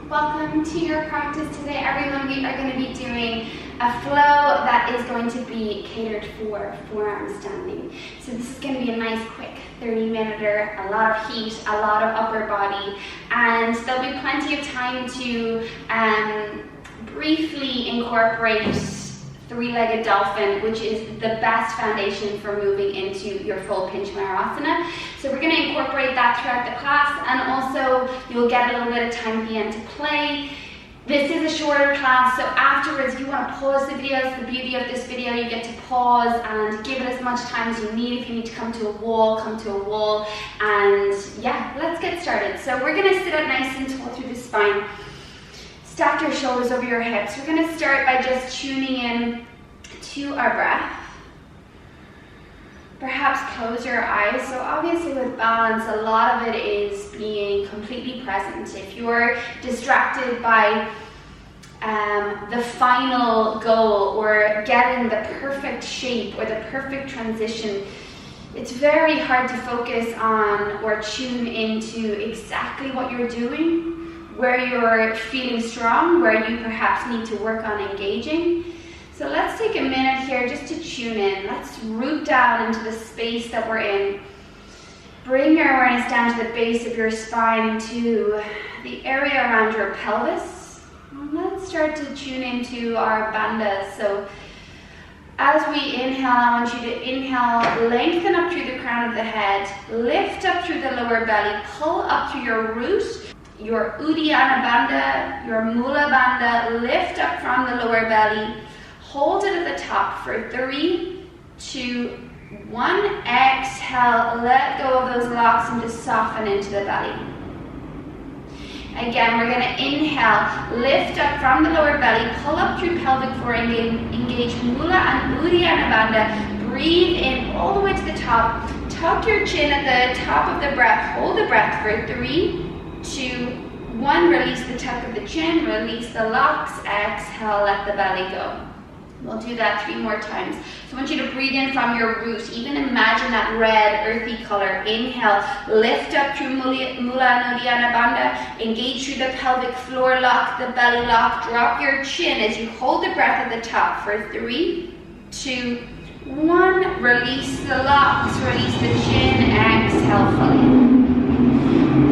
Welcome to your practice today, everyone. We are going to be doing a flow that is going to be catered for forearm standing. So this is going to be a nice quick 30-minute, a lot of heat, a lot of upper body, and there'll be plenty of time to briefly incorporate three-legged dolphin, which is the best foundation for moving into your full pinch Mayurasana. So we're going to incorporate that throughout the class, and also you'll get a little bit of time at the end to play. This is a shorter class, so afterwards you want to pause the video. It's the beauty of this video. You get to pause and give it as much time as you need. If you need to come to a wall, come to a wall. And yeah, let's get started. So we're going to sit up nice and tall through the spine. Stack your shoulders over your hips. We're going to start by just tuning in to our breath. Perhaps close your eyes. So obviously with balance, a lot of it is being completely present. If you're distracted by the final goal or getting the perfect shape or the perfect transition, it's very hard to focus on or tune into exactly what you're doing, where you're feeling strong, where you perhaps need to work on engaging. So let's take a minute here just to tune in. Let's root down into the space that we're in. Bring your awareness down to the base of your spine, to the area around your pelvis. And let's start to tune into our bandhas. So as we inhale, I want you to inhale, lengthen up through the crown of the head, lift up through the lower belly, pull up through your root, your Uddiyana Bandha, your Mula Bandha, lift up from the lower belly, hold it at the top for 3, 2, 1, exhale, let go of those locks and just soften into the belly. Again, we're going to inhale, lift up from the lower belly, pull up through pelvic floor, engage Mula and Uddiyana Bandha, breathe in all the way to the top, tuck your chin at the top of the breath, hold the breath for 3, 2, 1, release the tuck of the chin, release the locks, exhale, let the belly go. We'll do that 3 more times. So I want you to breathe in from your root. Even imagine that red, earthy color. Inhale, lift up through Mula and Uddiyana Bandha, engage through the pelvic floor lock, the belly lock, drop your chin as you hold the breath at the top for 3, 2, 1, release the locks, release the chin, exhale fully.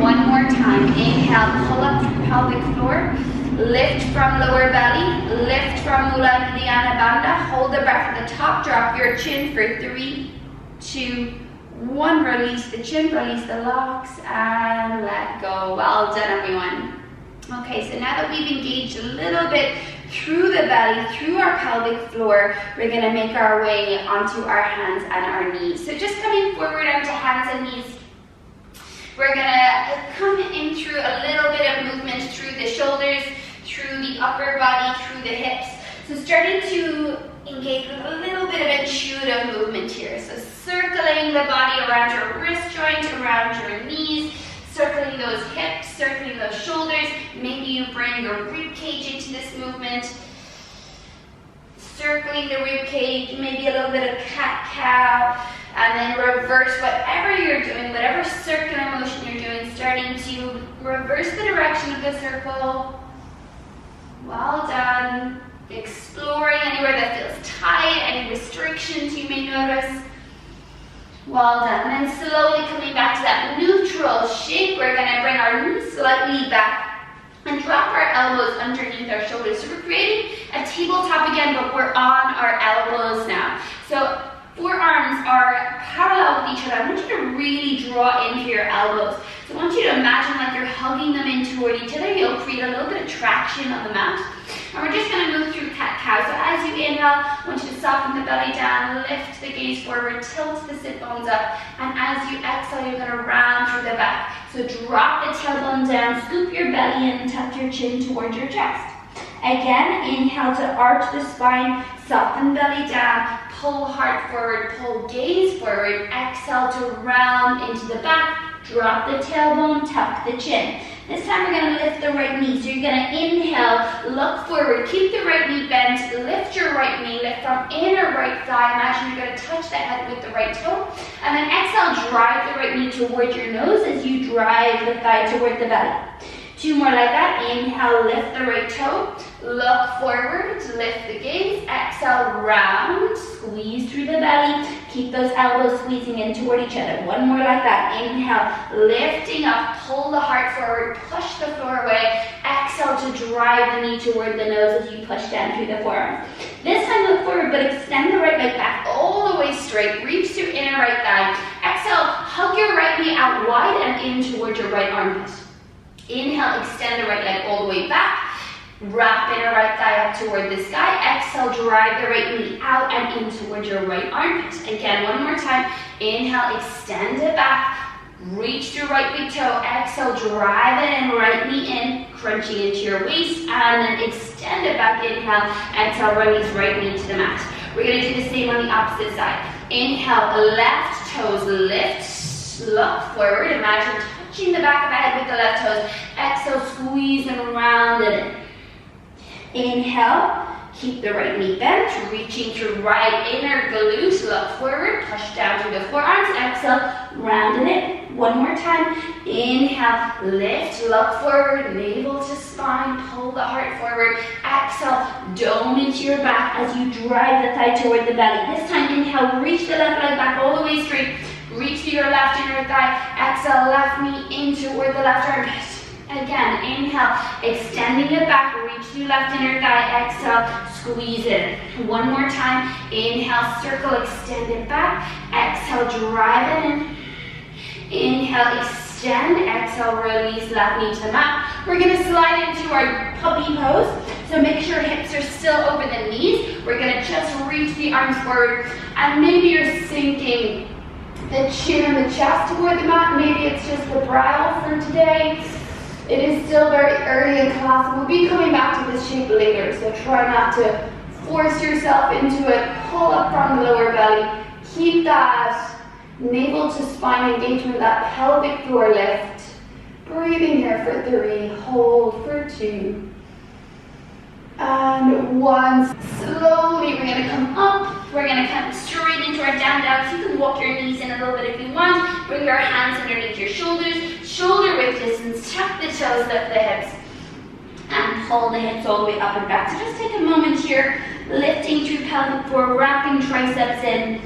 One more time. Inhale, pull up through pelvic floor, lift from lower belly, lift from Mula and Uddiyana Bandha, hold the breath at the top, drop your chin for 3, 2, 1, release the chin, release the locks, and let go. Well done, everyone. Okay, so now that we've engaged a little bit through the belly, through our pelvic floor, we're going to make our way onto our hands and our knees. So just coming forward onto hands and knees, we're going to come in through a little bit of movement through the shoulders, through the upper body, through the hips. So starting to engage with a little bit of intuitive movement here. So circling the body around your wrist joint, around your knees, circling those hips, circling those shoulders. Maybe you bring your rib cage into this movement. Circling the rib cage, maybe a little bit of cat-cow. And then reverse whatever you're doing, whatever circular motion you're doing, starting to reverse the direction of the circle. Well done. Exploring anywhere that feels tight, any restrictions you may notice. Well done. And then slowly coming back to that neutral shape, we're going to bring our knees slightly back and drop our elbows underneath our shoulders. So we're creating a tabletop again, but we're on our elbows now. So forearms are parallel with each other. I want you to really draw into your elbows. So I want you to imagine like you're hugging them in toward each other. You'll create a little bit of traction on the mat. And we're just going to move through cat-cow. So as you inhale, I want you to soften the belly down, lift the gaze forward, tilt the sit bones up. And as you exhale, you're going to round through the back. So drop the tailbone down, scoop your belly in, tuck your chin towards your chest. Again, inhale to arch the spine, soften belly down, pull heart forward, pull gaze forward, exhale to round into the back, drop the tailbone, tuck the chin. This time we're going to lift the right knee. So you're going to inhale, look forward, keep the right knee bent, lift your right knee, lift from inner right thigh. Imagine you're going to touch the head with the right toe. And then exhale, drive the right knee toward your nose as you drive the thigh toward the belly. 2 more like that. Inhale, lift the right toe. Look forward, lift the gaze. Exhale, round, squeeze through the belly. Keep those elbows squeezing in toward each other. 1 more like that. Inhale, lifting up, pull the heart forward, push the floor away. Exhale to drive the knee toward the nose as you push down through the forearms. This time look forward, but extend the right leg back all the way straight. Reach through inner right thigh. Exhale, hug your right knee out wide and in towards your right armpit. Inhale, extend the right leg all the way back. Wrap inner right thigh up toward the sky. Exhale, drive the right knee out and in towards your right armpit. Again, 1 more time. Inhale, extend it back. Reach through right big toe. Exhale, drive it in, right knee in, crunching into your waist, and then extend it back. Inhale, exhale, release right knee to the mat. We're going to do the same on the opposite side. Inhale, left toes lift, look forward. Imagine touching the back of the head with the left toes. Exhale, squeeze and round it in. Inhale, keep the right knee bent, reaching through right inner glute, look forward, push down through the forearms. Exhale, round it in. 1 more time. Inhale, lift, look forward, navel to spine, pull the heart forward. Exhale, dome into your back as you drive the thigh toward the belly. This time, inhale, reach the left leg back all the way straight. Reach to your left inner thigh. Exhale, left knee in toward the left armpit. Again, inhale, extending it back, reach through left inner thigh. Exhale, squeeze it. 1 more time. Inhale, circle, extend it back. Exhale, drive it in. Inhale, extend. Exhale, release left knee to the mat. We're going to slide into our puppy pose. So make sure hips are still over the knees. We're going to just reach the arms forward. And maybe you're sinking the chin and the chest toward the mat. Maybe it's just the brow for today. It is still very early in class, and we'll be coming back to this shape later, so try not to force yourself into it. Pull up from the lower belly. Keep that navel to spine engagement, that pelvic floor lift. Breathing here for 3, hold for 2, and 1. Slowly, we're going to come up. We're going to come straight into our down dog. So you can walk your knees in a little bit if you want. Bring your hands underneath your shoulders. Shoulder width distance. Tuck the toes, lift the hips. And pull the hips all the way up and back. So just take a moment here. Lifting through pelvic floor. Wrapping triceps in.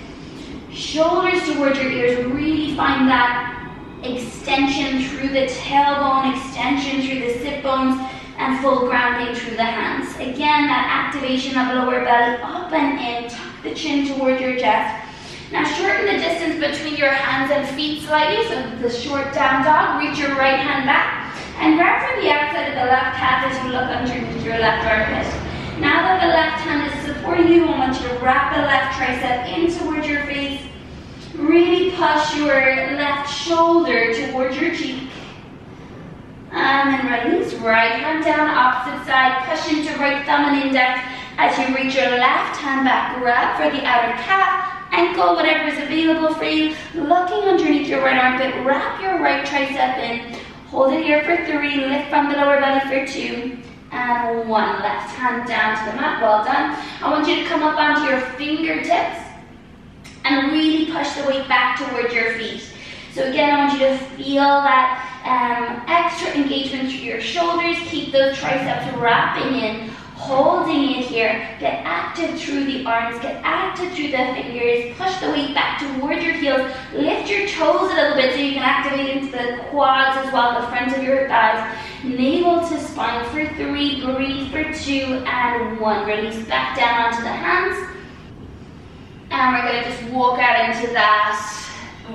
Shoulders towards your ears. Really find that extension through the tailbone. Extension through the sit bones. And full grounding through the hands. Again, that activation of lower belly up and in. Tuck the chin towards your chest. Now shorten the distance between your hands and feet slightly. So the short down dog. Reach your right hand back. And grab from the outside of the left calf as you look underneath your left armpit. Now that the left hand is supporting you, I want you to wrap the left tricep in towards your face. Really push your left shoulder towards your cheek. And then release, right hand down, opposite side, push into right thumb and index as you reach your left hand back, grab for the outer calf, ankle, whatever is available for you, looking underneath your right armpit, wrap your right tricep in, hold it here for 3, lift from the lower belly for 2, and 1, left hand down to the mat, well done. I want you to come up onto your fingertips and really push the weight back towards your feet. So again, I want you to feel that extra engagement through your shoulders. Keep those triceps wrapping in, holding it here. Get active through the arms, get active through the fingers. Push the weight back towards your heels. Lift your toes a little bit so you can activate into the quads as well, the front of your thighs. Navel to spine for 3, breathe for 2, and 1. Release back down onto the hands. And we're going to just walk out into that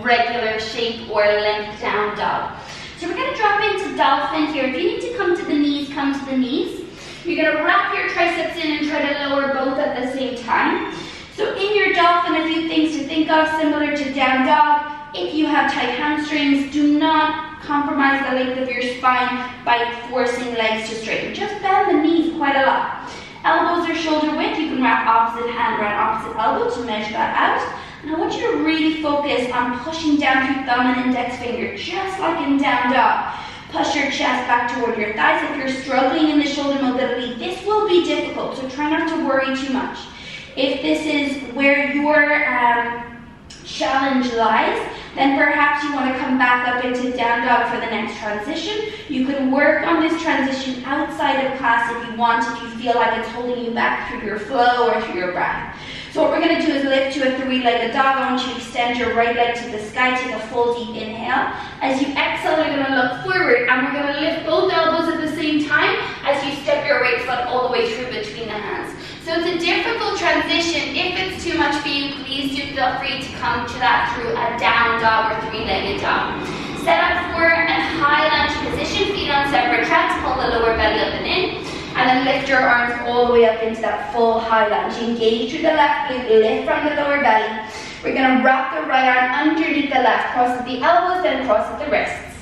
regular shape or length down dog. So we're going to drop into Dolphin here. If you need to come to the knees, come to the knees. You're going to wrap your triceps in and try to lower both at the same time. So in your Dolphin, a few things to think of, similar to down dog. If you have tight hamstrings, do not compromise the length of your spine by forcing legs to straighten. Just bend the knees quite a lot. Elbows are shoulder width. You can wrap opposite hand around opposite elbow to measure that out. And I want you to really focus on pushing down through thumb and index finger, just like in down dog. Push your chest back toward your thighs. If you're struggling in the shoulder mobility, this will be difficult, so try not to worry too much. If this is where your challenge lies, Then perhaps you want to come back up into down dog for the next transition. You can work on this transition outside of class if you want, if you feel like it's holding you back through your flow or through your breath. So what we're going to do is lift to a three-legged dog. I want you to extend your right leg to the sky. Take a full deep inhale. As you exhale, you're going to look forward, and we're going to lift both elbows at the same time as you step your right foot all the way through between the hands. So it's a difficult transition. If it's too much for you, please do feel free to come to that through a down dog or three-legged dog. Set up for a high lunge position, feet on separate tracks, pull the lower belly up and in, and then lift your arms all the way up into that full high lunge. Engage through the left glute, lift from the lower belly. We're going to wrap the right arm underneath the left, crosses the elbows, then crosses the wrists.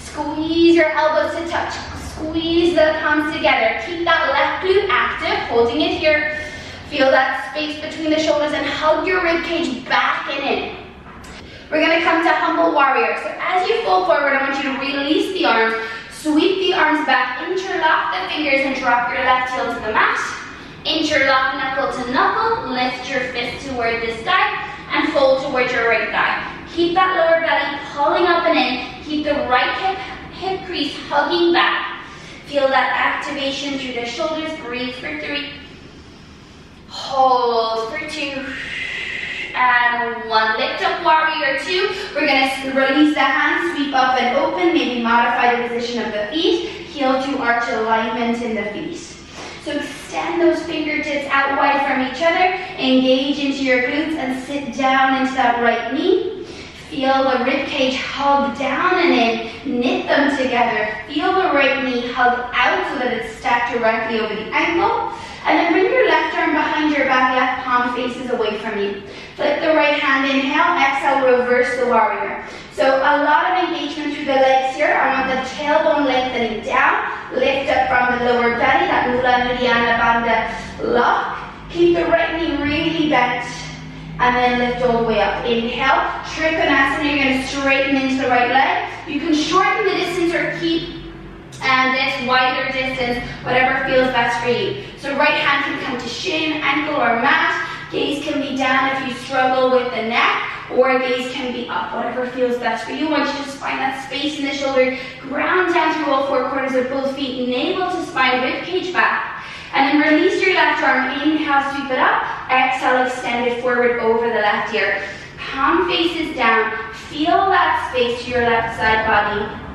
Squeeze your elbows to touch. Squeeze the palms together. Keep that left glute active, holding it here. Feel that space between the shoulders and hug your rib cage back and in. We're going to come to humble warrior. So as you fold forward, I want you to release the arms, sweep the arms back, interlock the fingers and drop your left heel to the mat. Interlock knuckle to knuckle, lift your fist toward the sky and fold towards your right thigh. Keep that lower belly pulling up and in. Keep the right hip crease hugging back. Feel that activation through the shoulders. Breathe for 3. Hold for 2. And 1. Lift up warrior 2. We're going to release the hands, sweep up and open, maybe modify the position of the feet. Heel to arch alignment in the feet. So extend those fingertips out wide from each other. Engage into your glutes and sit down into that right knee. Feel the rib cage hug down and in. Knit them together. Feel the right knee hug out so that it's stacked directly over the ankle. And then bring your left arm behind your back, left palm faces away from you. Flip the right hand, inhale, exhale, reverse the warrior. So a lot of engagement through the legs here. I want the tailbone lengthening down. Lift up from the lower belly, that Mula Uddiyana Bandha lock. Keep the right knee really bent. And then lift all the way up. Inhale, Trikonasana, you're going to straighten into the right leg. You can shorten the distance or keep this wider distance, whatever feels best for you. So right hand can come to shin, ankle or mat. Gaze can be down if you struggle with the neck, or gaze can be up, whatever feels best for you. I want you to just find that space in the shoulder, ground down through all 4 corners of both feet, navel to spine, rib cage back. And then release your left arm, inhale, sweep it up, exhale, extend it forward over the left ear. Palm faces down, feel that space to your left side body.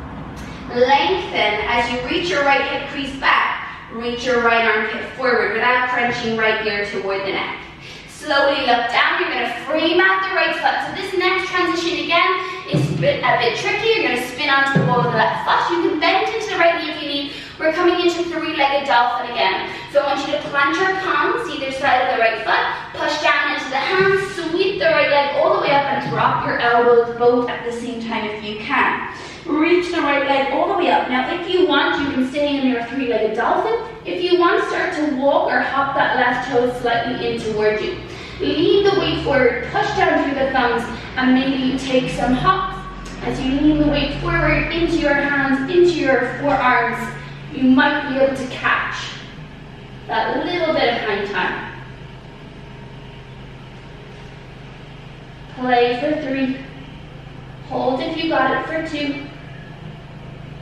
Lengthen as you reach your right hip crease back, reach your right armpit forward without crunching right ear toward the neck. Slowly look down, you're going to frame out the right foot. So this next transition again is a bit tricky. You're going to spin onto the ball of the left foot. You can bend into the right knee if you need. We're coming into three-legged dolphin again. So I want you to plant your palms either side of the right foot, push down into the hands, sweep the right leg all the way up and drop your elbows both at the same time if you can. Reach the right leg all the way up. Now if you want, you can stay in your three-legged dolphin. If you want, start to walk or hop that left toe slightly in toward you. Lean the weight forward, push down through the thumbs, and maybe you take some hops. As you lean the weight forward into your hands, into your forearms, you might be able to catch that little bit of hang time. Play for 3. Hold if you got it for 2.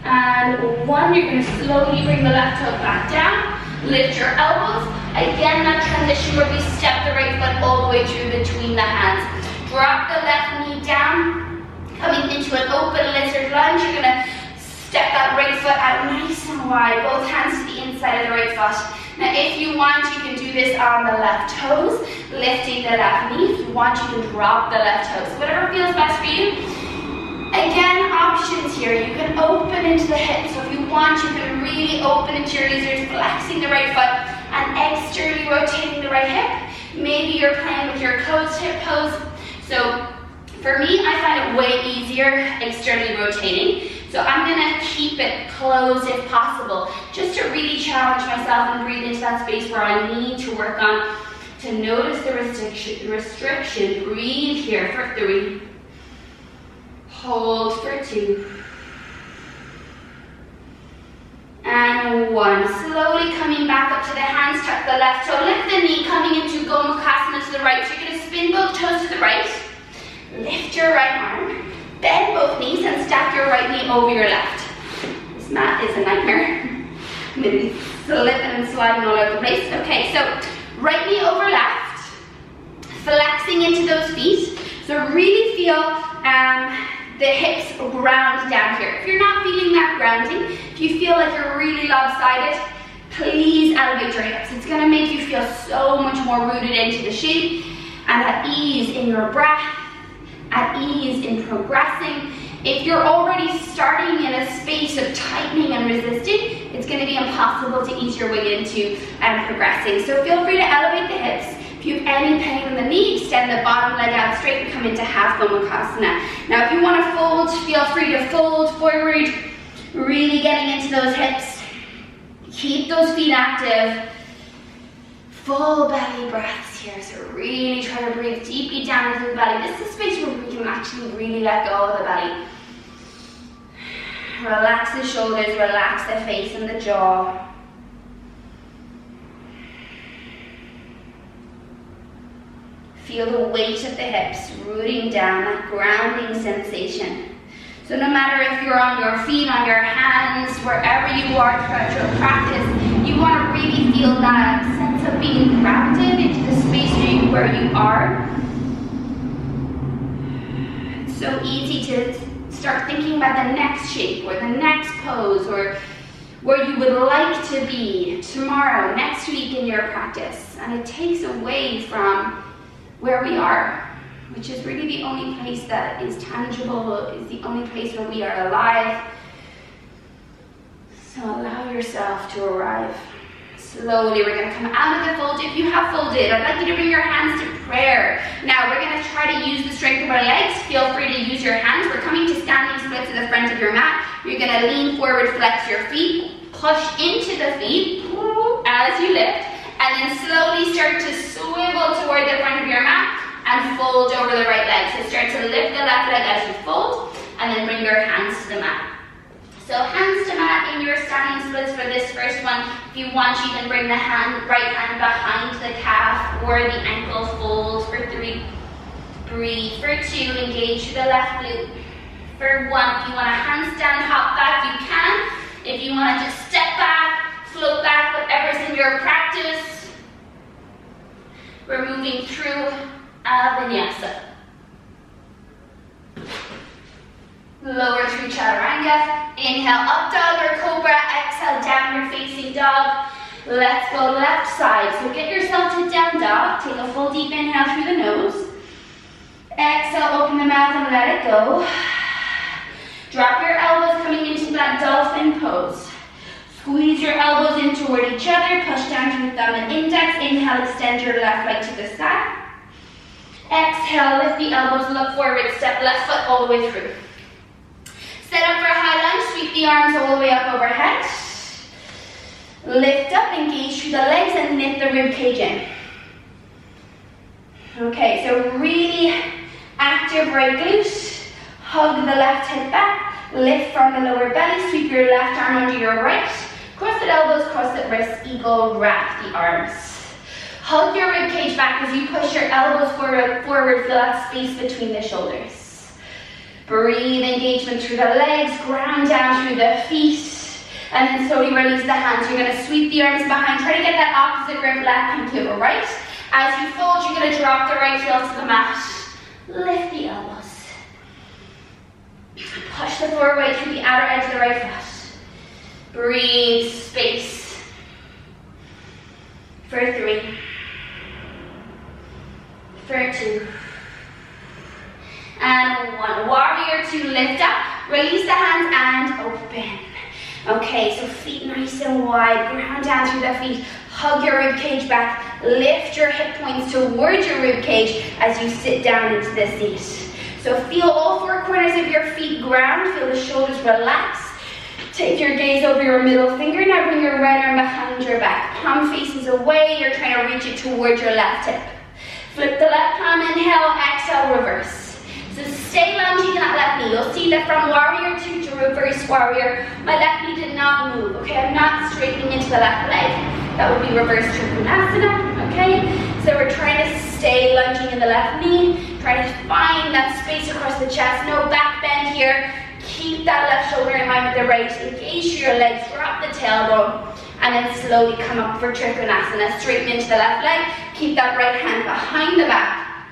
And 1, you're going to slowly bring the left toe back down. Lift your elbows. Again, that transition where we step the right foot all the way through between the hands. Drop the left knee down. Coming into an open lizard lunge, you're going to step that right foot out nice and wide. Both hands to the inside of the right foot. Now, if you want, you can do this on the left toes, lifting the left knee. If you want, you can drop the left toes. Whatever feels best for you. Again, options here. You can open into the hips. So if you want, you can really open into your lizard, flexing the right foot and externally rotating the right hip. Maybe you're playing with your closed hip pose. So for me, I find it way easier externally rotating. So I'm going to keep it closed if possible, just to really challenge myself and breathe into that space where I need to work on to notice the restriction. Breathe here for 3. Hold for 2. And 1. Slowly coming back up to the hands, tuck the left toe, lift the knee, coming into Gomukhasana to the right. So you're going to spin both toes to the right. Lift your right arm. Bend both knees and stack your right knee over your left. This mat is a nightmare. I'm going to be slipping and sliding all over the place. Okay, so right knee over left, flexing into those feet. So really feel the hips ground down here. If you're not feeling that grounding, if you feel like you're really lopsided, please elevate your hips. It's going to make you feel so much more rooted into the shape and at ease in your breath, at ease in progressing. If you're already starting in a space of tightening and resisting, it's going to be impossible to ease your way into progressing. So feel free to elevate the hips. If you have any pain in the knee, extend the bottom leg out straight and come into half Gomukhasana. Now if you want to fold, feel free to fold forward, really getting into those hips. Keep those feet active. Full belly breaths here, so really try to breathe deeply down into the belly. This is a space where we can actually really let go of the belly. Relax the shoulders, relax the face and the jaw. Feel the weight of the hips rooting down, that grounding sensation. So no matter if you're on your feet, on your hands, wherever you are throughout your practice, you want to really feel that sense of being grounded into the space where you are. It's so easy to start thinking about the next shape or the next pose or where you would like to be tomorrow, next week in your practice. And it takes away from where we are, which is really the only place that is tangible, is the only place where we are alive. So allow yourself to arrive. Slowly, we're going to come out of the fold. If you have folded, I'd like you to bring your hands to prayer. Now, we're going to try to use the strength of our legs. Feel free to use your hands. We're coming to standing splits at the front of your mat. You're going to lean forward, flex your feet, push into the feet as you lift, and then slowly start to swivel toward the front of your mat and fold over the right leg. So start to lift the left leg as you fold, and then bring your hands to the mat. So hands to mat in your standing splits for this first one. If you want, you can bring the right hand behind the calf or the ankle, fold for 3. Breathe for 2, engage the left glute. For 1, if you want to handstand, hop back, you can. If you want to just step back, float back, whatever's in your practice. We're moving through Vinyasa. Lower through Chaturanga. Inhale, up dog or cobra. Exhale, downward facing dog. Let's go left side. So get yourself to down dog. Take a full deep inhale through the nose. Exhale, open the mouth and let it go. Drop your elbows coming into that dolphin pose. Squeeze your elbows in toward each other. Push down through thumb and index. Inhale, extend your left leg to the side. Exhale, lift the elbows, look forward, step left foot all the way through. Set up for a high lunge, sweep the arms all the way up overhead. Lift up, engage through the legs and knit the rib cage in. Okay, so really active right glute. Hug the left hip back, lift from the lower belly, sweep your left arm under your right. Cross the elbows, cross the wrists, eagle, wrap the arms. Hug your rib cage back as you push your elbows forward, feel that space between the shoulders. Breathe engagement through the legs, ground down through the feet, and then slowly release the hands. You're going to sweep the arms behind. Try to get that opposite grip, left and to the right. As you fold, you're going to drop the right heel to the mat. Lift the elbows. Push the forward weight through the outer edge of the right foot. Breathe, space. For 3. For 2. And 1. Warrior 2, lift up, release the hands and open. Okay, so feet nice and wide, ground down through the feet, hug your rib cage back, lift your hip points towards your rib cage as you sit down into the seat. So feel all 4 corners of your feet ground, feel the shoulders relax. Take your gaze over your middle finger, now bring your right arm behind your back. Palm faces away, you're trying to reach it towards your left hip. Flip the left palm, inhale, exhale, reverse. So stay lunging that left knee. You'll see that from warrior 2 to reverse warrior, my left knee did not move, okay? I'm not straightening into the left leg. That would be reverse trikonasana, okay? So we're trying to stay lunging in the left knee, trying to find that space across the chest, no back bend here. Keep that left shoulder in line with the right, engage through your legs, drop the tailbone, and then slowly come up for trikonasana, straighten into the left leg, keep that right hand behind the back,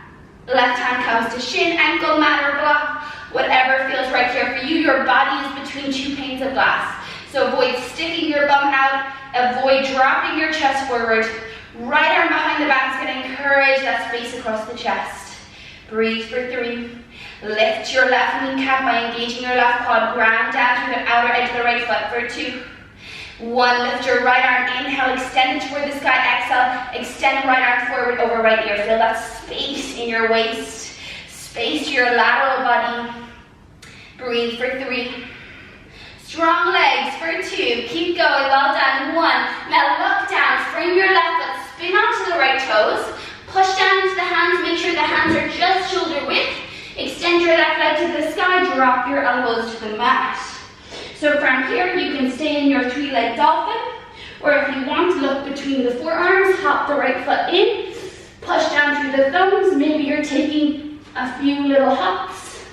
left hand comes to shin, ankle, mat or block, whatever feels right here for you. Your body is between two panes of glass, so avoid sticking your bum out, avoid dropping your chest forward. Right arm behind the back is going to encourage that space across the chest. Breathe for 3. Lift your left kneecap by engaging your left quad. Ground down to the outer edge of the right foot for 2. 1. Lift your right arm. Inhale, extend it toward the sky. Exhale, extend right arm forward over right ear. Feel that space in your waist. Space to your lateral body. Breathe for 3. Strong legs for 2. Keep going. Well done. 1. Now look down. Frame your left foot. Spin onto the right toes. Push down into the hands. Make sure the hands are just shoulder width. Extend your left leg to the sky. Drop your elbows to the mat. So from here, you can stay in your 3-leg dolphin. Or if you want to look between the forearms, hop the right foot in. Push down through the thumbs. Maybe you're taking a few little hops.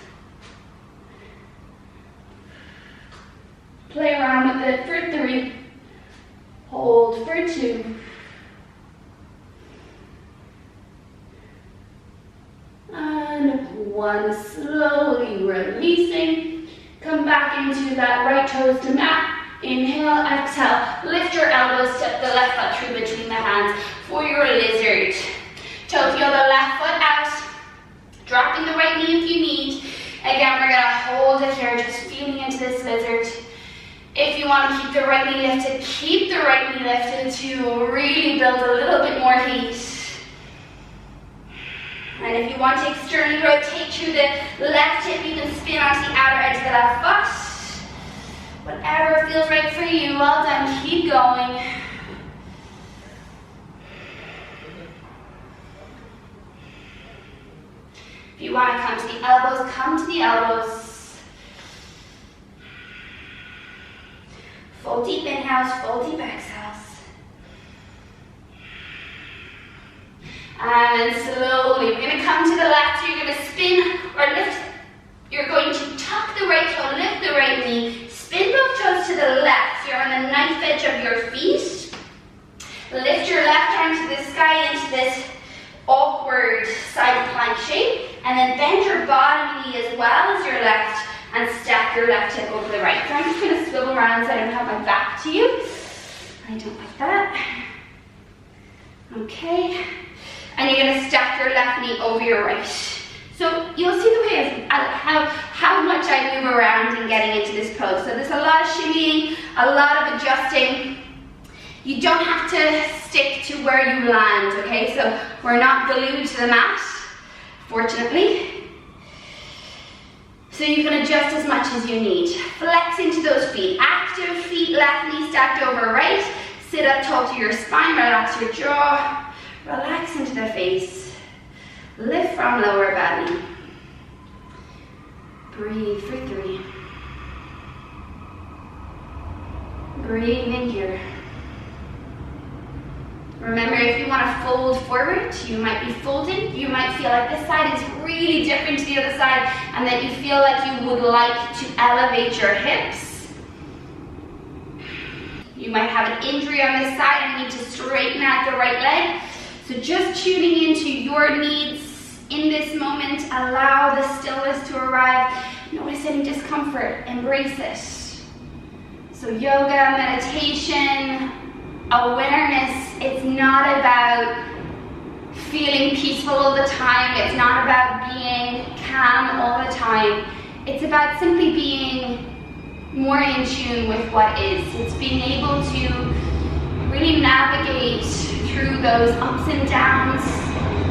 Play around with it for 3. Hold for 2. And 1. Slowly releasing. Come back into that right toes to mat. Inhale, exhale. Lift your elbows, step the left foot through between the hands for your lizard. Toe feel the left foot out. Dropping the right knee if you need. Again, we're going to hold it here, just feeling into this lizard. If you want to keep the right knee lifted, keep the right knee lifted to really build a little bit more heat. And if you want to externally rotate through the left hip, you can spin onto the outer edge of the left foot. Whatever feels right for you. Well done. Keep going. If you want to come to the elbows, come to the elbows. Full deep inhales, full deep exhales. And slowly, we're going to come to the left, so you're going to spin or lift. You're going to tuck the right toe, lift the right knee, spin both toes to the left. So you're on the knife edge of your feet. Lift your left arm to the sky into this awkward side plank shape. And then bend your bottom knee as well as your left and stack your left hip over the right. So I'm just going to swivel around so I don't have my back to you. I don't like that. Okay. And you're going to stack your left knee over your right. So you'll see the way how much I move around in getting into this pose. So there's a lot of shimmying, a lot of adjusting. You don't have to stick to where you land, okay? So we're not glued to the mat, fortunately. So you can adjust as much as you need. Flex into those feet. Active feet, left knee stacked over right. Sit up tall to your spine, relax your jaw. Relax into the face. Lift from lower belly. Breathe for 3. Breathe in here. Remember, if you want to fold forward, you might be folding. You might feel like this side is really different to the other side and that you feel like you would like to elevate your hips. You might have an injury on this side and need to straighten out the right leg. So just tuning into your needs in this moment, allow the stillness to arrive. Notice any discomfort, embrace it. So yoga, meditation, awareness, it's not about feeling peaceful all the time. It's not about being calm all the time. It's about simply being more in tune with what is. It's being able to really navigate through those ups and downs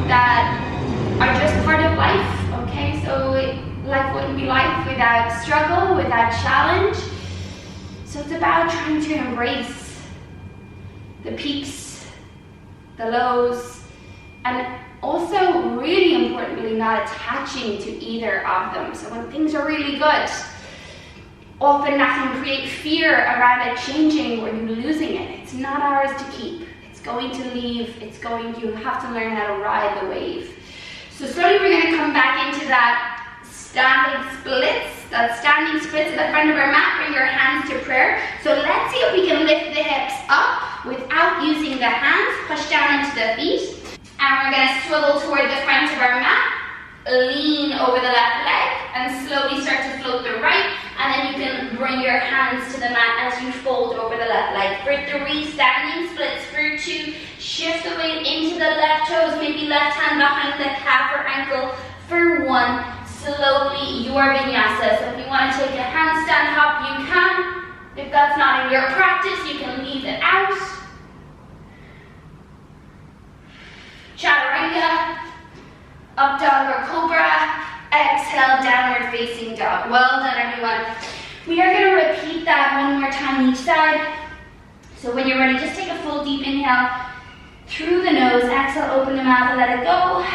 that are just part of life, okay? So life wouldn't be life without struggle, without challenge. So it's about trying to embrace the peaks, the lows, and also really importantly not attaching to either of them. So when things are really good, often that can create fear around it changing or you losing it. It's not ours to keep. It's going to leave. You have to learn how to ride the wave. So slowly we're going to come back into that standing splits at the front of our mat. Bring your hands to prayer. So let's see if we can lift the hips up without using the hands. Push down into the feet. And we're going to swivel toward the front of our mat. Lean over the left leg and slowly start to float the right. And then you can bring your hands to the mat as you fold over the left leg. For 3, standing splits. For 2, shift the weight into the left toes, maybe left hand behind the calf or ankle. For 1, slowly your vinyasa. So if you want to take a handstand hop, you can. If that's not in your practice, you can leave it out. Chaturanga, up dog or cobra. Exhale, downward facing dog. Well done, everyone. We are going to repeat that one more time each side. So when you're ready, just take a full deep inhale through the nose. Exhale, open the mouth and let it go.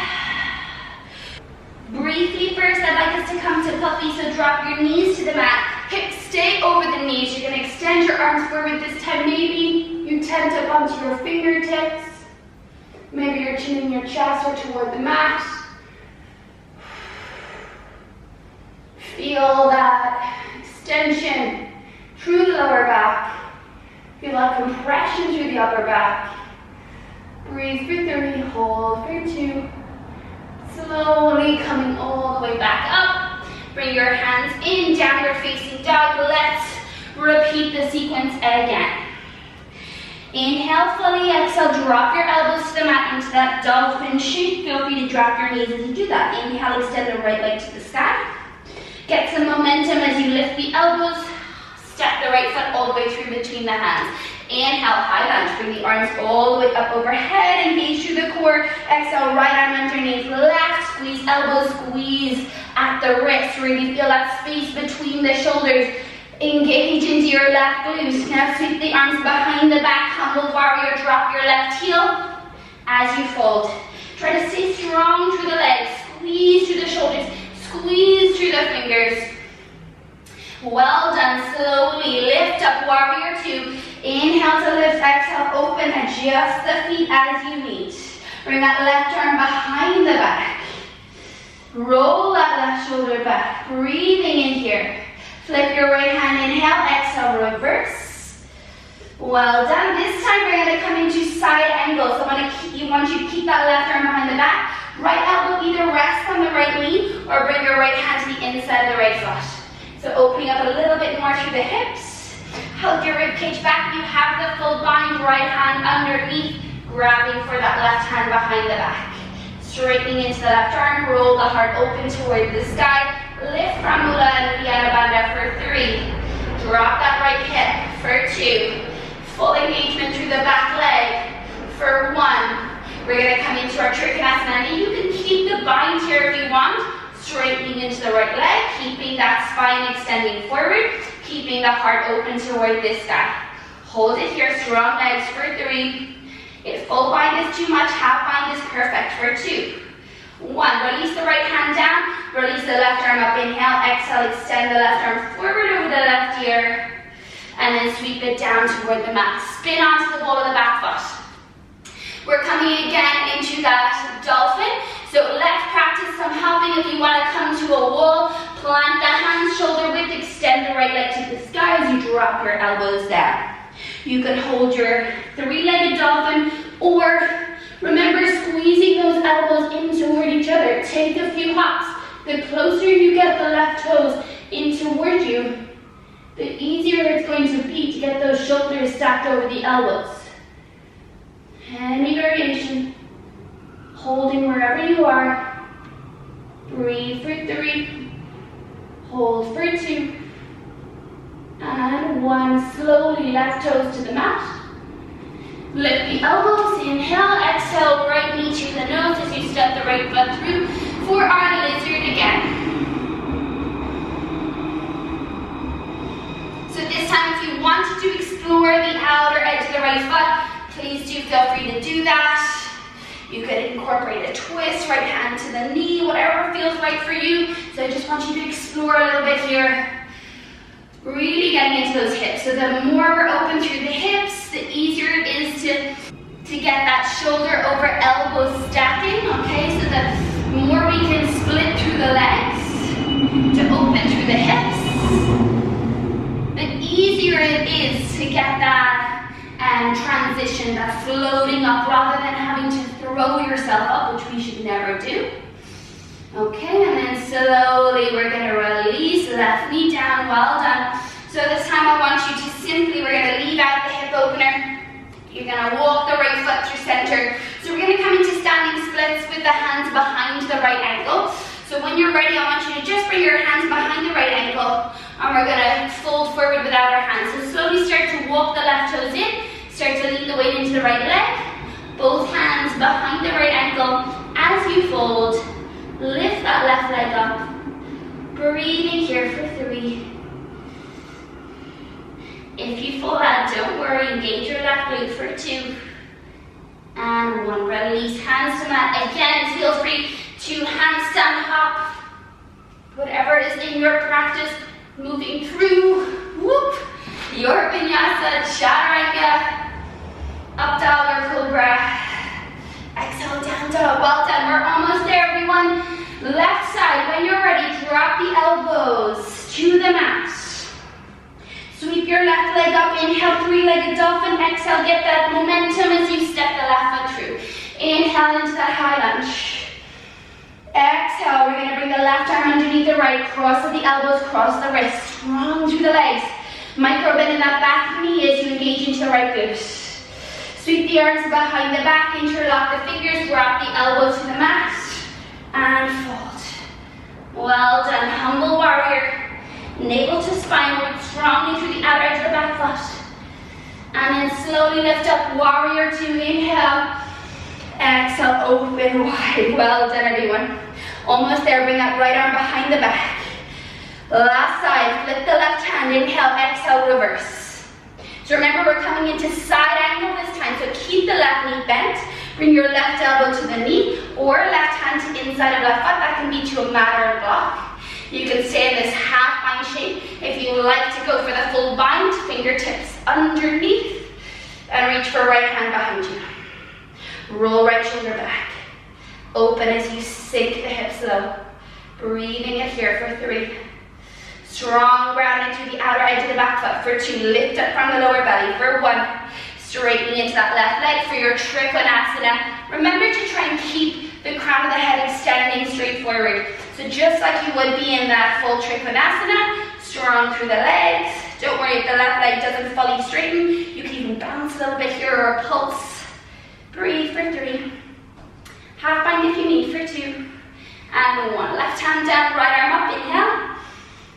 Briefly first, I'd like us to come to puppy, so drop your knees to the mat. Hips stay over the knees. You're going to extend your arms forward this time. Maybe you tent up onto your fingertips. Maybe you're chinning your chest or toward the mat. Feel that extension through the lower back. Feel that compression through the upper back. Breathe for 3, hold for 2. Slowly coming all the way back up. Bring your hands in, downward facing dog. Let's repeat the sequence again. Inhale fully, exhale, drop your elbows to the mat into that dolphin shape. Feel free to drop your knees as you do that. Inhale, extend the right leg to the sky. Get some momentum as you lift the elbows. Step the right foot all the way through between the hands. Inhale, high lunge. Bring the arms all the way up overhead. Engage through the core. Exhale, right arm underneath left. Squeeze elbows, squeeze at the wrist. Really feel that space between the shoulders. Engage into your left glutes. Now sweep the arms behind the back. Humble warrior. Drop your left heel as you fold. Try to stay strong through the legs. Squeeze through the shoulders. Squeeze through the fingers. Well done. Slowly lift up, warrior 2. Inhale to lift, exhale, open, adjust the feet as you meet. Bring that left arm behind the back. Roll that left shoulder back. Breathing in here. Flip your right hand, inhale, exhale, reverse. Well done. This time we're going to come into side angle. So I want you to keep that left arm behind the back. Right elbow either rests on the right knee or bring your right hand to the inside of the right foot. So opening up a little bit more through the hips. Hug your rib cage back. You have the full bind. Right hand underneath, grabbing for that left hand behind the back. Straightening into the left arm. Roll the heart open toward the sky. Lift from Mula and Uddiyana Bandha for 3. Drop that right hip for 2. Full engagement through the back leg for 1. We're going to come into our Trikonasana. And you can keep the bind here if you want. Straightening into the right leg, keeping that spine extending forward, keeping the heart open toward this sky. Hold it here, strong legs for 3. If full bind is too much, half bind is perfect for 2. 1, release the right hand down, release the left arm up, inhale, exhale, extend the left arm forward over the left ear, and then sweep it down toward the mat. Spin onto the ball of the back foot. We're coming again into that dolphin. So let's practice some hopping. If you want to come to a wall, plant the hands shoulder width, extend the right leg to the sky as you drop your elbows down. You can hold your 3-legged dolphin, or remember squeezing those elbows in toward each other. Take a few hops. The closer you get the left toes in toward you, the easier it's going to be to get those shoulders stacked over the elbows. Any variation. Holding wherever you are. Breathe for 3. Hold for 2. And 1. Slowly left toes to the mat. Lift the elbows. Inhale, exhale, right knee to the nose as you step the right foot through for our lizard again. So this time if you wanted to explore the outer edge of the right foot, please do feel free to do that. You could incorporate a twist, right hand to the knee, whatever feels right for you. So I just want you to explore a little bit here. Really getting into those hips. So the more we're open through the hips, the easier it is to get that shoulder over elbow stacking, okay? So the more we can split through the legs to open through the hips, the easier it is to get that transition, that floating up, rather than having to throw yourself up, which we should never do. Okay, and then slowly we're going to release, left knee down, well done. So this time I want you to simply, we're going to leave out the hip opener. You're going to walk the right foot through center. So we're going to come into standing splits with the hands behind the right ankle. So when you're ready, I want you to just bring your hands behind the right ankle, and we're going to fold forward without our hands. So slowly start to walk the left toes in, start to lean the weight into the right leg, both hands behind the right ankle. As you fold, lift that left leg up, breathing here for 3. If you fall out, don't worry, engage your left glute for 2. And 1, release, hands to mat. Again, feel free to handstand hop, whatever is in your practice, moving through, whoop, your vinyasa, chaturanga, up dog or cobra. Exhale, down dog, well done, we're almost there everyone. Left side, when you're ready, drop the elbows to the mat. Sweep your left leg up, inhale, 3-legged dolphin, exhale, get that momentum as you step the left foot through. Inhale into that high lunge. Exhale, we're going to bring the left arm underneath the right, cross the elbows, cross the wrists, strong through the legs. Micro bend in that back knee as you engage into the right glute. Sweep the arms behind the back, interlock the fingers, drop the elbows to the mat, and fold. Well done, humble warrior. Navel to spine, work strongly through the outer edge of the back foot. And then slowly lift up, warrior 2, inhale. Exhale, open wide. Well done everyone. Almost there, bring that right arm behind the back. Last side, flip the left hand, inhale, exhale, reverse. So remember, we're coming into side angle this time, so keep the left knee bent. Bring your left elbow to the knee, or left hand to inside of left foot. That can be to a mat or a block. You can stay in this half bind shape. If you like to go for the full bind, fingertips underneath, and reach for right hand behind you. Roll right shoulder back. Open as you sink the hips low. Breathing it here for 3. Strong grounding through the outer edge of the back foot for 2. Lift up from the lower belly for 1. Straightening into that left leg for your trikonasana. Remember to try and keep the crown of the head extending straight forward. So just like you would be in that full trikonasana, strong through the legs. Don't worry if the left leg doesn't fully straighten. You can even bounce a little bit here or a pulse. Breathe for 3. Half bind if you need for 2. And 1. Left hand down, right arm up, inhale.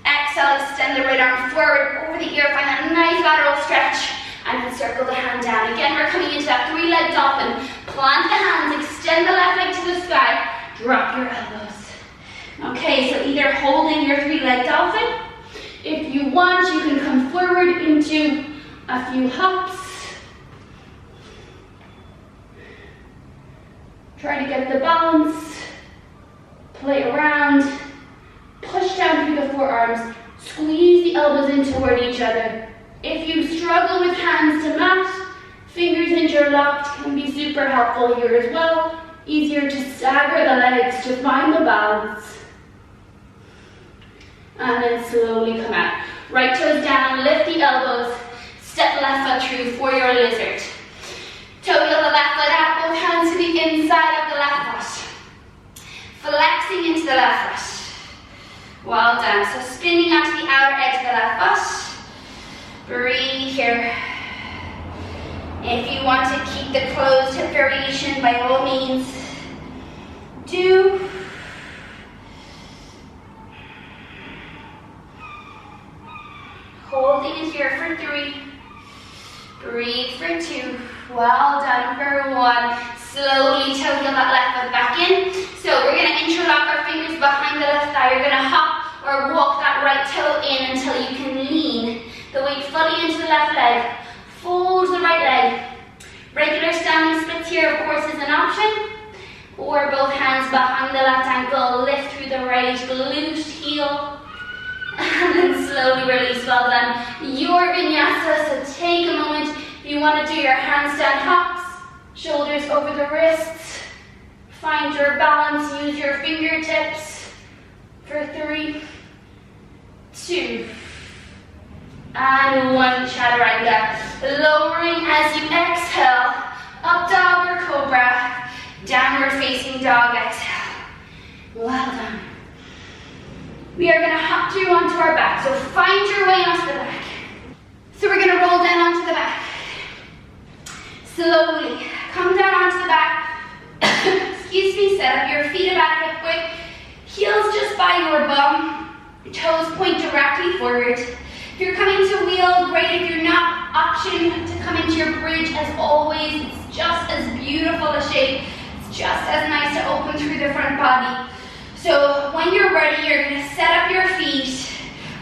Exhale, extend the right arm forward over the ear, find that nice lateral stretch. And then circle the hand down. Again, we're coming into that 3-leg dolphin. Plant the hands, extend the left leg to the sky, drop your elbows. Okay, so either holding your 3-leg dolphin. If you want, you can come forward into a few hops. Try to get the balance, play around, push down through the forearms, squeeze the elbows in toward each other. If you struggle with hands to mat, fingers interlocked can be super helpful here as well. Easier to stagger the legs to find the balance. And then slowly come out. Right toes down, lift the elbows, step left foot through for your lizard. Toe heel the left foot out, both hands to the inside of the left foot. Flexing into the left foot. Well done. So spinning onto the outer edge of the left foot. Breathe here. If you want to keep the closed hip variation, by all means, do. Holding it here for 3. Breathe for 2. Well done for 1. Slowly toe heel that left foot back in. So we're going to interlock our fingers behind the left thigh. You're going to hop or walk that right toe in until you can lean the weight fully into the left leg. Fold the right leg. Regular standing splits here, of course, is an option. Or both hands behind the left ankle. Lift through the right glute heel. And then slowly release. Well done. Your vinyasa, so take a moment. You want to do your handstand hops, shoulders over the wrists. Find your balance, use your fingertips for 3, 2, and 1. Chaturanga. Lowering as you exhale, up dog or cobra, downward facing dog, exhale. Well done. We are going to hop through onto our back, so find your way onto the back. So we're going to roll down onto the back. Slowly come down onto the back. Excuse me, set up your feet about hip width. Heels just by your bum. Toes point directly forward. If you're coming to wheel, great. If you're not, option to come into your bridge as always. It's just as beautiful a shape. It's just as nice to open through the front body. So when you're ready, you're going to set up your feet.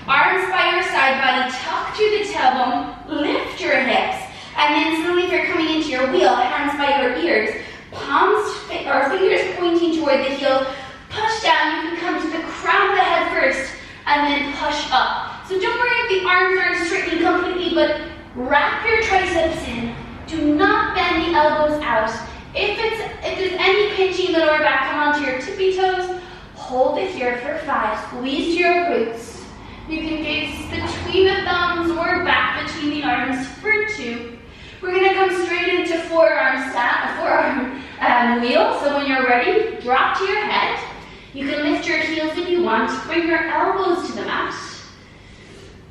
Arms by your side body, tuck through the tailbone, lift your hips. And then slowly if you're coming into your wheel, hands by your ears, palms or fingers pointing toward the heel, push down. You can come to the crown of the head first and then push up. So don't worry if the arms aren't straightening completely, but wrap your triceps in. Do not bend the elbows out. If there's any pinching in the lower back, come onto your tippy toes. Hold it here for 5. Squeeze your glutes. You can gaze between the thumbs or back between the arms for 2. We're going to come straight into forearm wheel. So when you're ready, drop to your head. You can lift your heels if you want. Bring your elbows to the mat.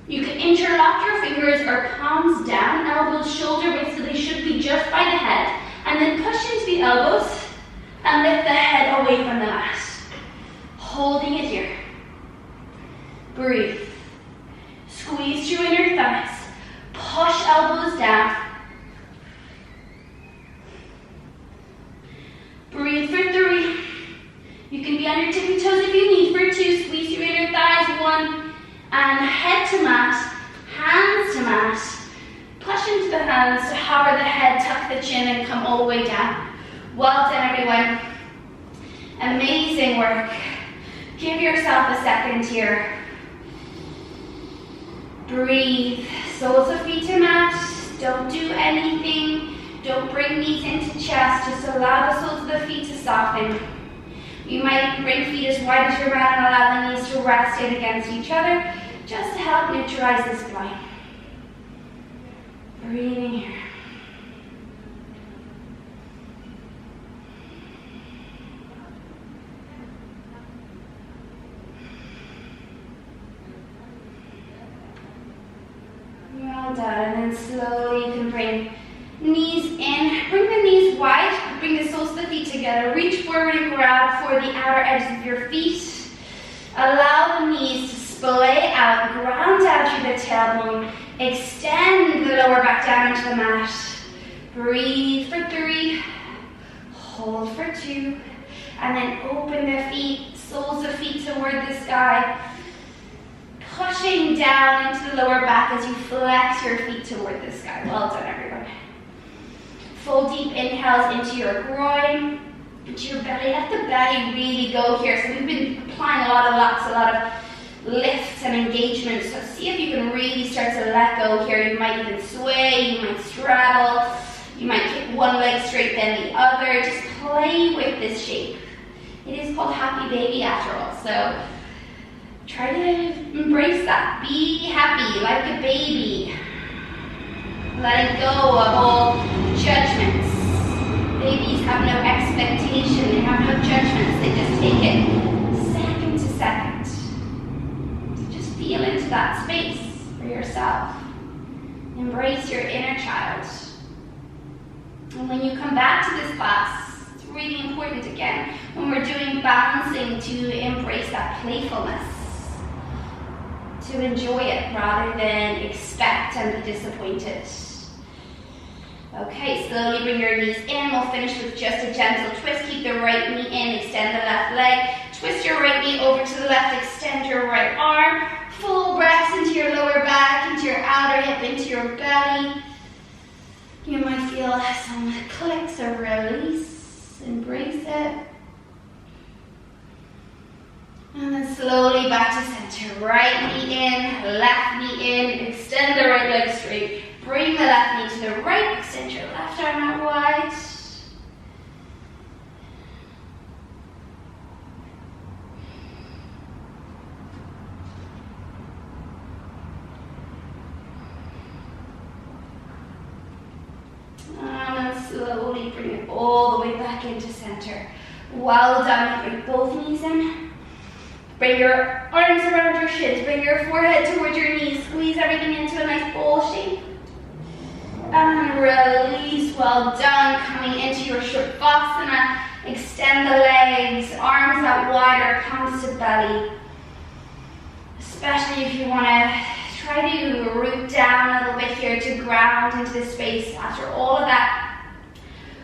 You can interlock your fingers or palms down, elbows shoulder width, so they should be just by the head. And then push into the elbows and lift the head away from the mat. Holding it here. Breathe. Squeeze your inner thighs. Push elbows down. Breathe for 3. You can be on your tippy toes if you need for 2. Squeeze your inner thighs. 1. And head to mat. Hands to mat. Push into the hands to hover the head, tuck the chin, and come all the way down. Well done, everyone. Amazing work. Give yourself a second here. Breathe. Soles of feet to mat. Don't do anything. Don't bring knees into chest. Just allow the soles of the feet to soften. You might bring feet as wide as your mat and allow the knees to rest in against each other, just to help neutralize the spine. Breathing here. Well done, and then slowly you can bring knees in. Bring the knees wide, bring the soles of the feet together. Reach forward and grab for the outer edges of your feet. Allow the knees to splay out, ground out through the tailbone. Extend the lower back down into the mat. Breathe for 3. Hold for 2. And then open the feet, soles of feet toward the sky. Pushing down into the lower back as you flex your feet toward the sky. Well done, everyone. Full deep inhales into your groin, into your belly. Let the belly really go here. So we've been applying a lot of lifts and engagement. So see if you can really start to let go here. You might even sway, you might straddle, you might kick one leg straight then the other. Just play with this shape. It is called happy baby after all. So try to embrace that. Be happy like a baby. Letting go of all judgments. Babies have no expectation, they have no judgments, they just take it second to second. So just feel into that space for yourself. Embrace your inner child. And when you come back to this class, it's really important again, when we're doing balancing, to embrace that playfulness. To enjoy it rather than expect and be disappointed. Okay, slowly bring your knees in. We'll finish with just a gentle twist. Keep the right knee in, extend the left leg. Twist your right knee over to the left, extend your right arm. Full breaths into your lower back, into your outer hip, into your belly. You might feel some clicks of release. Embrace it. And then slowly back to center. Right knee in, left knee in. Extend the right leg straight. Bring the left knee to the right, extend your left arm out wide. And slowly bring it all the way back into center. Well done. Bring both knees in. Bring your arms around your shins. Bring your forehead towards your knees. Squeeze everything into a nice bowl shape. And release. Well done. Coming into your Savasana. Extend the legs. Arms out wider. Palms to belly. Especially if you want to try to root down a little bit here to ground into the space after all of that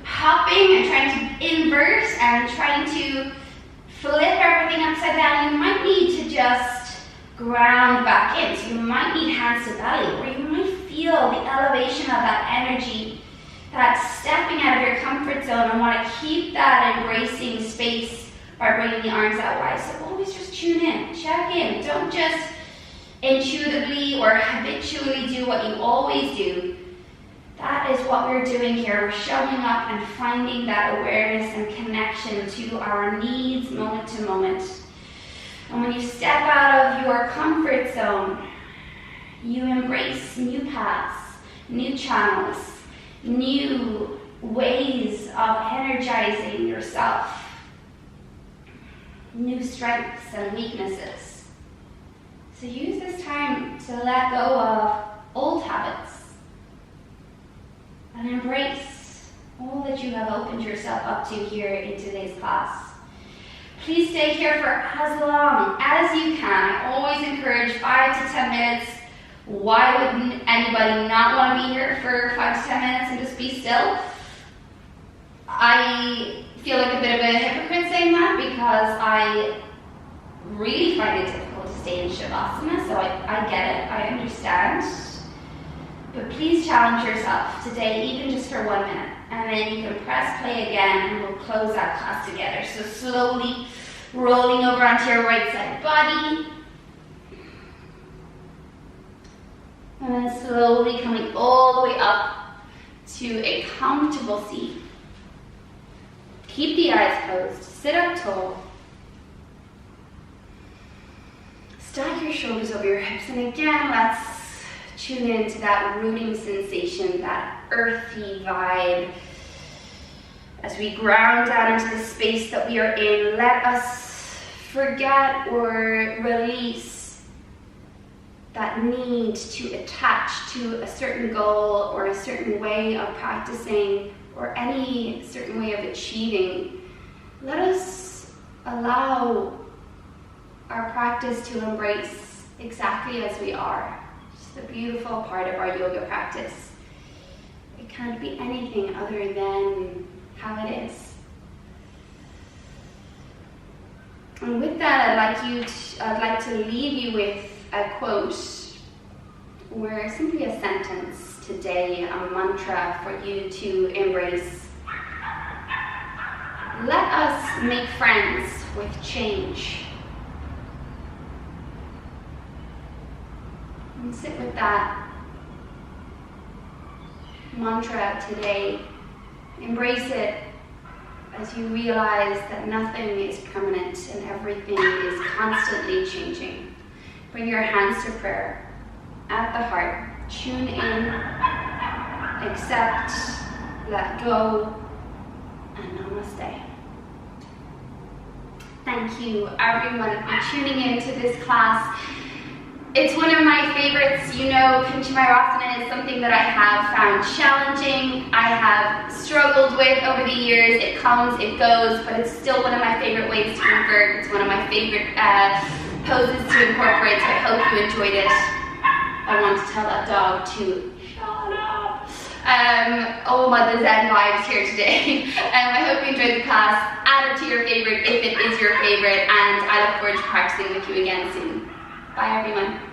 hopping and trying to invert and trying to flip everything upside down. You might need to just ground back in. So you might need hands to belly, or you might feel the elevation of that energy, that stepping out of your comfort zone, and want to keep that embracing space by bringing the arms out wide. So always just tune in, check in. Don't just intuitively or habitually do what you always do. That is what we're doing here. We're showing up and finding that awareness and connection to our needs moment to moment. And when you step out of your comfort zone, you embrace new paths, new channels, new ways of energizing yourself, new strengths and weaknesses. So use this time to let go of old habits and embrace all that you have opened yourself up to here in today's class. Please stay here for as long as you can. I always encourage 5 to 10 minutes. Why would anybody not want to be here for 5 to 10 minutes and just be still? I feel like a bit of a hypocrite saying that because I really find it difficult to stay in Savasana, so I get it, I understand. But please challenge yourself today, even just for 1 minute, and then you can press play again and we'll close that class together. So slowly rolling over onto your right side body, and then slowly coming all the way up to a comfortable seat. Keep the eyes closed, sit up tall. Stack your shoulders over your hips, and again, let's tune into that rooting sensation, that earthy vibe. As we ground down into the space that we are in, let us forget or release that need to attach to a certain goal or a certain way of practicing or any certain way of achieving. Let us allow our practice to embrace exactly as we are. It's the beautiful part of our yoga practice. It can't be anything other than how it is. And with that, I'd like to leave you with a quote, or simply a sentence today, a mantra for you to embrace. Let us make friends with change. And sit with that mantra today. Embrace it as you realize that nothing is permanent and everything is constantly changing. Bring your hands to prayer at the heart. Tune in, accept, let go, and namaste. Thank you everyone for tuning in to this class. It's one of my favorites. You know, Panchamayurasana is something that I have found challenging, I have struggled with over the years. It comes, it goes, but it's still one of my favorite ways to invert. It's one of my favorite poses to incorporate, so I hope you enjoyed it. I want to tell that dog to shut up. All my Zen vibes here today. I hope you enjoyed the class. Add it to your favorite if it is your favorite, and I look forward to practicing with you again soon. Bye everyone.